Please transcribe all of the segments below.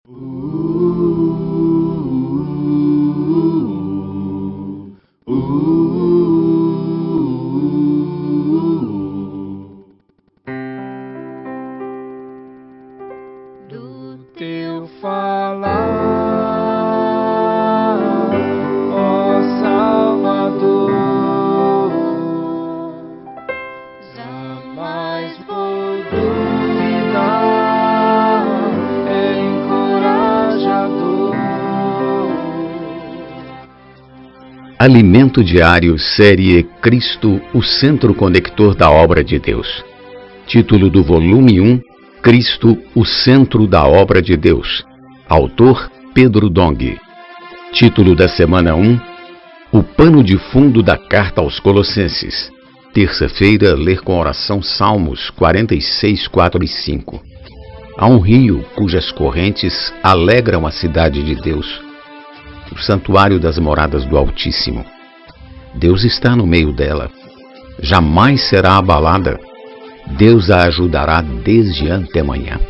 Do teu falar, ó Salvador, jamais vou duvidar, é encorajador. Alimento Diário, série Cristo, o Centro Conector da Obra de Deus. Título do volume 1, Cristo, o Centro da Obra de Deus. Autor, Pedro Dong. Título da semana 1, O Pano de Fundo da Carta aos Colossenses. Terça-feira, ler com oração Salmos 46, 4 e 5. Há um rio cujas correntes alegram a cidade de Deus, o santuário das moradas do Altíssimo. Deus está no meio dela. Jamais será abalada. Deus a ajudará desde antemanhã.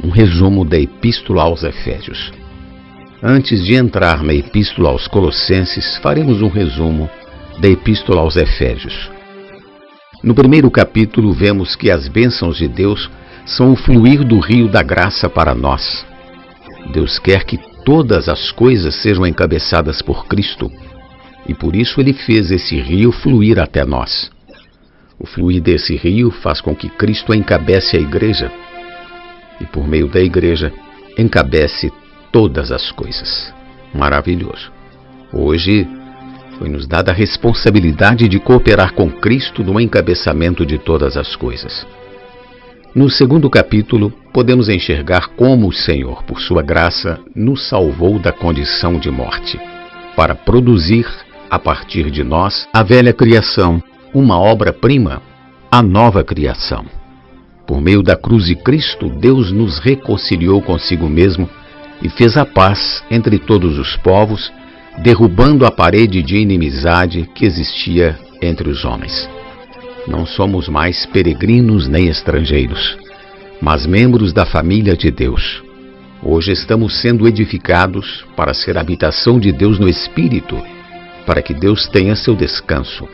Um resumo da Epístola aos Efésios. Antes de entrar na Epístola aos Colossenses, faremos um resumo da Epístola aos Efésios. No primeiro capítulo, vemos que as bênçãos de Deus são o fluir do rio da graça para nós. Deus quer que todas as coisas sejam encabeçadas por Cristo, e por isso Ele fez esse rio fluir até nós. O fluir desse rio faz com que Cristo encabece a igreja, e por meio da igreja encabece todas as coisas. Maravilhoso! Hoje foi-nos dada a responsabilidade de cooperar com Cristo no encabeçamento de todas as coisas. No segundo capítulo, podemos enxergar como o Senhor, por sua graça, nos salvou da condição de morte, para produzir, a partir de nós, a velha criação, uma obra-prima, a nova criação. Por meio da cruz de Cristo, Deus nos reconciliou consigo mesmo e fez a paz entre todos os povos, derrubando a parede de inimizade que existia entre os homens. Não somos mais peregrinos nem estrangeiros, mas membros da família de Deus. Hoje estamos sendo edificados para ser habitação de Deus no Espírito, para que Deus tenha seu descanso.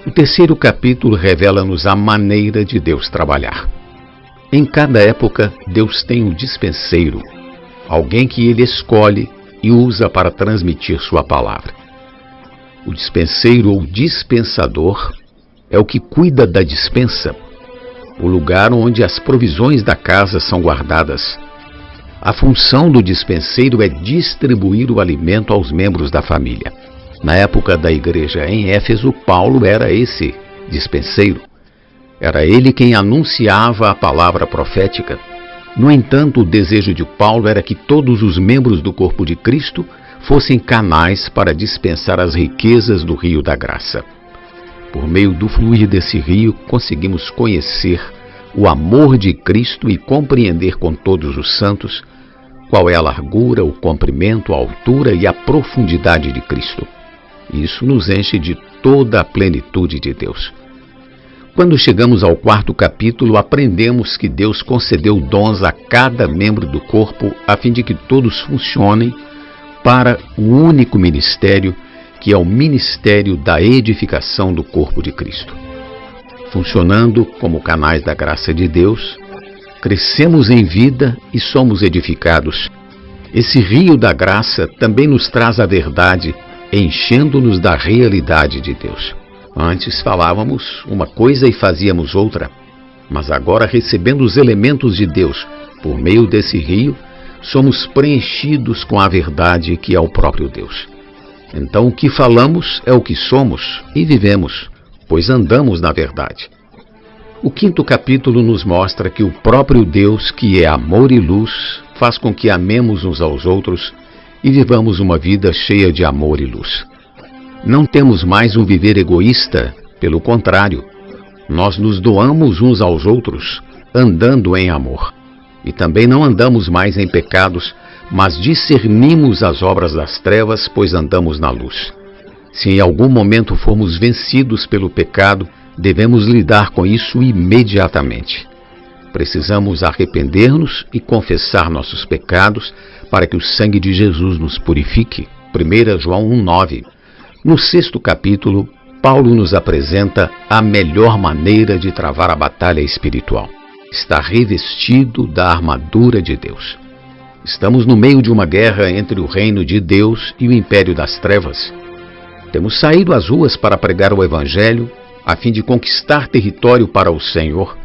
O terceiro capítulo revela-nos a maneira de Deus trabalhar. Em cada época, Deus tem um dispenseiro, alguém que Ele escolhe e usa para transmitir sua palavra. O dispenseiro ou dispensador é o que cuida da dispensa, o lugar onde as provisões da casa são guardadas. A função do dispenseiro é distribuir o alimento aos membros da família. Na época da igreja em Éfeso, Paulo era esse dispenseiro. Era ele quem anunciava a palavra profética. No entanto, o desejo de Paulo era que todos os membros do corpo de Cristo fossem canais para dispensar as riquezas do rio da graça. Por meio do fluir desse rio, conseguimos conhecer o amor de Cristo e compreender com todos os santos qual é a largura, o comprimento, a altura e a profundidade de Cristo. Isso nos enche de toda a plenitude de Deus. Quando chegamos ao quarto capítulo, aprendemos que Deus concedeu dons a cada membro do corpo a fim de que todos funcionem para o único ministério, que é o ministério da edificação do corpo de Cristo. Funcionando como canais da graça de Deus, crescemos em vida e somos edificados. Esse rio da graça também nos traz a verdade, enchendo-nos da realidade de Deus. Antes falávamos uma coisa e fazíamos outra, mas agora, recebendo os elementos de Deus por meio desse rio, somos preenchidos com a verdade que é o próprio Deus. Então o que falamos é o que somos e vivemos, pois andamos na verdade. O quinto capítulo nos mostra que o próprio Deus, que é amor e luz, faz com que amemos uns aos outros e vivamos uma vida cheia de amor e luz. Não temos mais um viver egoísta, pelo contrário, nós nos doamos uns aos outros, andando em amor. E também não andamos mais em pecados, mas discernimos as obras das trevas, pois andamos na luz. Se em algum momento formos vencidos pelo pecado, devemos lidar com isso imediatamente. Precisamos arrepender-nos e confessar nossos pecados para que o sangue de Jesus nos purifique. 1 João 1,9. No 6º capítulo, Paulo nos apresenta a melhor maneira de travar a batalha espiritual. Está revestido da armadura de Deus. Estamos no meio de uma guerra entre o reino de Deus e o império das trevas. Temos saído às ruas para pregar o Evangelho, a fim de conquistar território para o Senhor.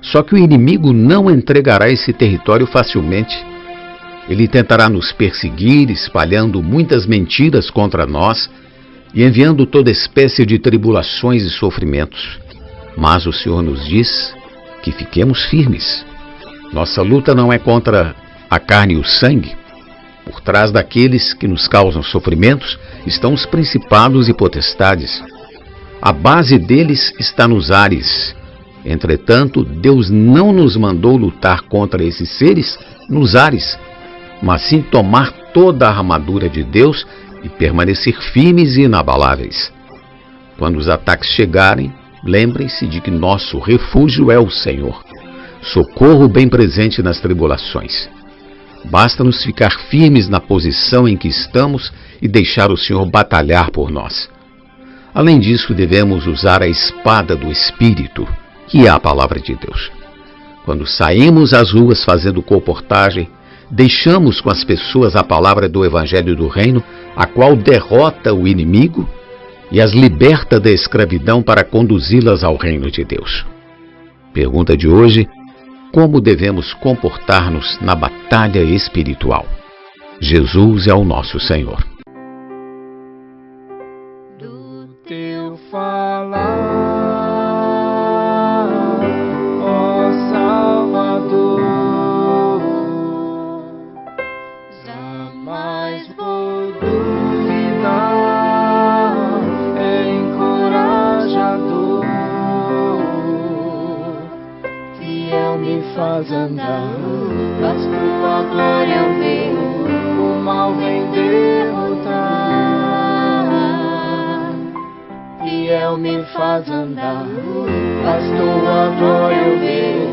Só que o inimigo não entregará esse território facilmente. Ele tentará nos perseguir, espalhando muitas mentiras contra nós e enviando toda espécie de tribulações e sofrimentos. Mas o Senhor nos diz que fiquemos firmes. Nossa luta não é contra a carne e o sangue. Por trás daqueles que nos causam sofrimentos estão os principados e potestades. A base deles está nos ares. Entretanto, Deus não nos mandou lutar contra esses seres nos ares, mas sim tomar toda a armadura de Deus e permanecer firmes e inabaláveis. Quando os ataques chegarem, lembrem-se de que nosso refúgio é o Senhor, socorro bem presente nas tribulações. Basta-nos ficar firmes na posição em que estamos e deixar o Senhor batalhar por nós. Além disso, devemos usar a espada do Espírito, que é a palavra de Deus. Quando saímos às ruas fazendo colportagem, deixamos com as pessoas a palavra do Evangelho do Reino, a qual derrota o inimigo e as liberta da escravidão para conduzi-las ao reino de Deus. Pergunta de hoje: como devemos comportar-nos na batalha espiritual? Jesus é o nosso Senhor. Do teu falar, ó Salvador, jamais vou duvidar, é encorajador, fiel me faz andar, mas tua glória eu ver, o mal vem derrotar. Fiel me faz andar, mas tua glória eu ver,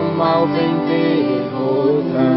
o mal vem derrotar.